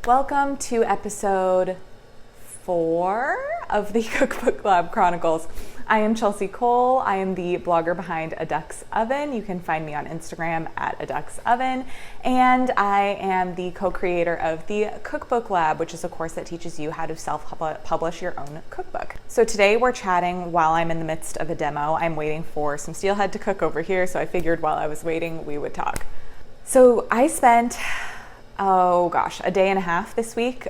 Welcome to episode 4 of the Cookbook Lab Chronicles. I am Chelsea Cole. I am the blogger behind A Duck's Oven. You can find me on Instagram at A Duck's Oven. And I am the co-creator of the Cookbook Lab, which is a course that teaches you how to self-publish your own cookbook. So today we're chatting while I'm in the midst of a demo. I'm waiting for some steelhead to cook over here, so I figured while I was waiting, we would talk. So I spent a day and a half this week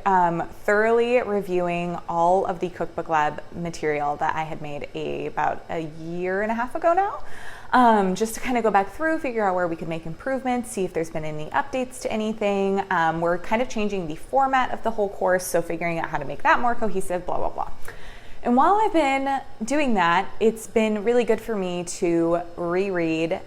thoroughly reviewing all of the Cookbook Lab material that I had made about a year and a half ago now, just to kind of go back through, figure out where we could make improvements, see if there's been any updates to anything. We're kind of changing the format of the whole course, so figuring out how to make that more cohesive, blah, blah, blah. And while I've been doing that, it's been really good for me to reread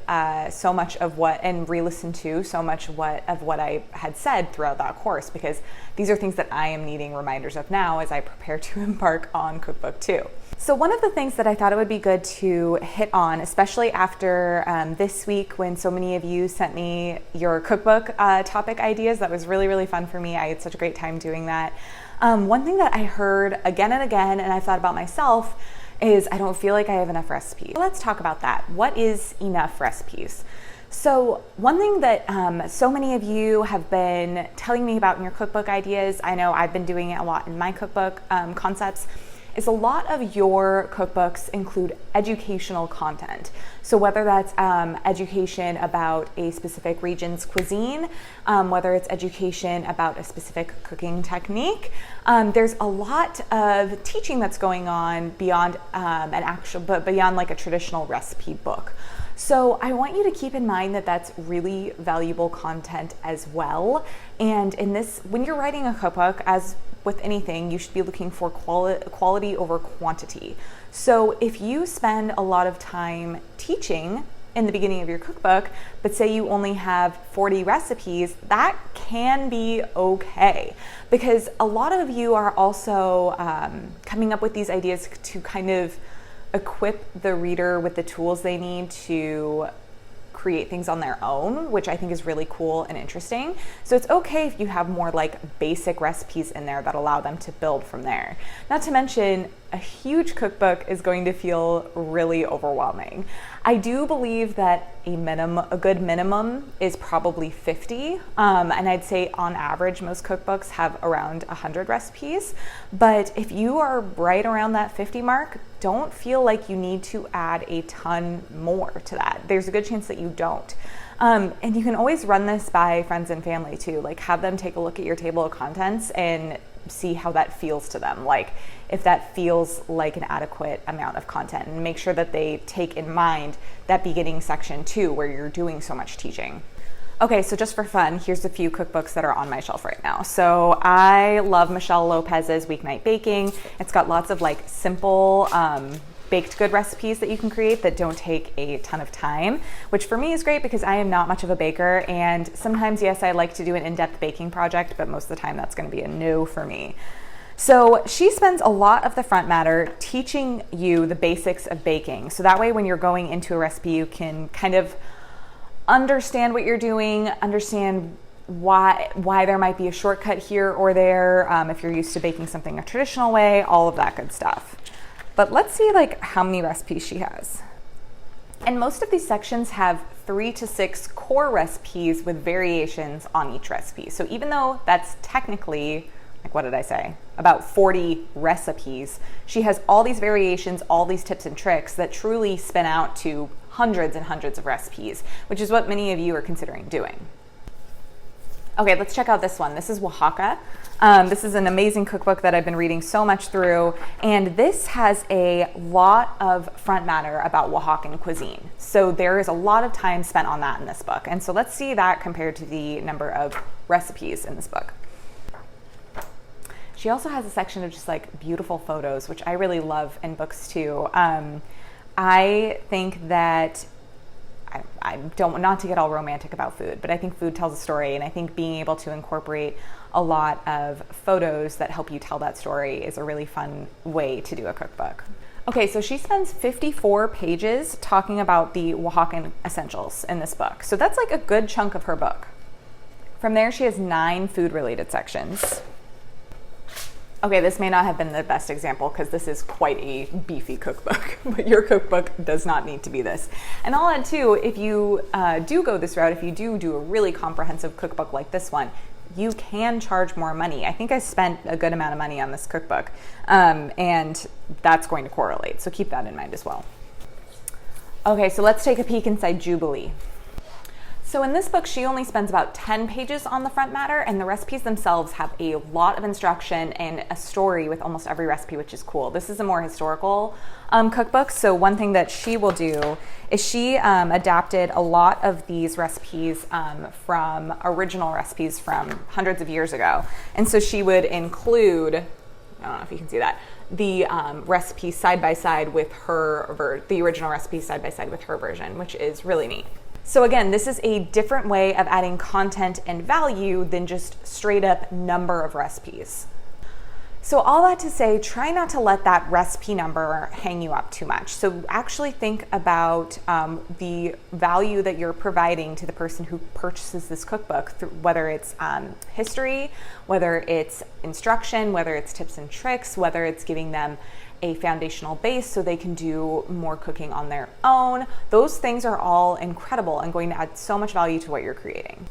so much of what, and re-listen to so much of what I had said throughout that course, because these are things that I am needing reminders of now as I prepare to embark on Cookbook 2. So one of the things that I thought it would be good to hit on, especially after this week when so many of you sent me your cookbook topic ideas, that was really, really fun for me. I had such a great time doing that. One thing that I heard again and again, and I thought about myself, is I don't feel like I have enough recipes. Let's talk about that. What is enough recipes? So one thing that so many of you have been telling me about in your cookbook ideas, I know I've been doing it a lot in my cookbook concepts, is a lot of your cookbooks include educational content. So whether that's education about a specific region's cuisine, whether it's education about a specific cooking technique, there's a lot of teaching that's going on beyond beyond like a traditional recipe book. So I want you to keep in mind that that's really valuable content as well. And when you're writing a cookbook, as with anything, you should be looking for quality over quantity. So if you spend a lot of time teaching in the beginning of your cookbook, but say you only have 40 recipes, that can be okay. Because a lot of you are also coming up with these ideas to kind of equip the reader with the tools they need to create things on their own, which I think is really cool and interesting. So it's okay if you have more like basic recipes in there that allow them to build from there. Not to mention, a huge cookbook is going to feel really overwhelming. I do believe that a good minimum is probably 50, and I'd say on average most cookbooks have around 100 recipes. But if you are right around that 50 mark, don't feel like you need to add a ton more to that. There's a good chance that you don't. And you can always run this by friends and family too, like have them take a look at your table of contents and see how that feels to them, like if that feels like an adequate amount of content, and make sure that they take in mind that beginning section too, where you're doing so much teaching. Okay, so just for fun, here's a few cookbooks that are on my shelf right now. So I love Michelle Lopez's Weeknight Baking. It's got lots of like simple baked good recipes that you can create that don't take a ton of time, which for me is great because I am not much of a baker, and sometimes, yes, I like to do an in-depth baking project, but most of the time that's going to be a no for me. So she spends a lot of the front matter teaching you the basics of baking. So that way when you're going into a recipe, you can kind of understand what you're doing, understand why there might be a shortcut here or there, if you're used to baking something a traditional way, all of that good stuff. But let's see like how many recipes she has. And most of these sections have 3 to 6 core recipes with variations on each recipe. So even though that's technically, like what did I say, about 40 recipes, she has all these variations, all these tips and tricks that truly spin out to hundreds and hundreds of recipes, which is what many of you are considering doing. Okay, let's check out this one. This is Oaxaca. This is an amazing cookbook that I've been reading so much through, and this has a lot of front matter about Oaxacan cuisine. So there is a lot of time spent on that in this book. And so let's see that compared to the number of recipes in this book. She also has a section of just like beautiful photos, which I really love in books too. I think that I don't, not to get all romantic about food, but I think food tells a story, and I think being able to incorporate a lot of photos that help you tell that story is a really fun way to do a cookbook. Okay, so she spends 54 pages talking about the Oaxacan essentials in this book. So that's like a good chunk of her book. From there, she has 9 food-related sections. Okay, this may not have been the best example because this is quite a beefy cookbook, but your cookbook does not need to be this. And I'll add too, if you do go this route, if you do a really comprehensive cookbook like this one, you can charge more money. I think I spent a good amount of money on this cookbook, and that's going to correlate, so keep that in mind as well. Okay, so let's take a peek inside Jubilee. So in this book, she only spends about 10 pages on the front matter, and the recipes themselves have a lot of instruction and a story with almost every recipe, which is cool. This is a more historical cookbook, so one thing that she will do is she adapted a lot of these recipes from original recipes from hundreds of years ago. And so she would include, I don't know if you can see that, the recipe side by side with the original recipe side by side with her version, which is really neat. So again, this is a different way of adding content and value than just straight up number of recipes. So all that to say, try not to let that recipe number hang you up too much. So actually think about the value that you're providing to the person who purchases this cookbook, whether it's history, whether it's instruction, whether it's tips and tricks, whether it's giving them a foundational base so they can do more cooking on their own. Those things are all incredible and going to add so much value to what you're creating.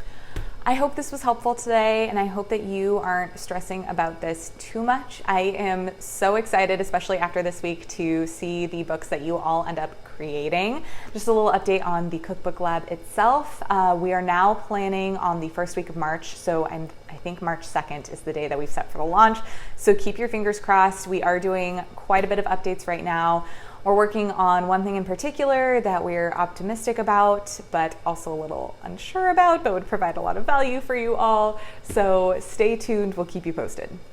I hope this was helpful today, and I hope that you aren't stressing about this too much. I am so excited, especially after this week, to see the books that you all end up creating. Just a little update on the Cookbook Lab itself. We are now planning on the first week of March, so I think March 2nd is the day that we've set for the launch. So keep your fingers crossed. We are doing quite a bit of updates right now. We're working on one thing in particular that we're optimistic about, but also a little unsure about, but would provide a lot of value for you all. So stay tuned, we'll keep you posted.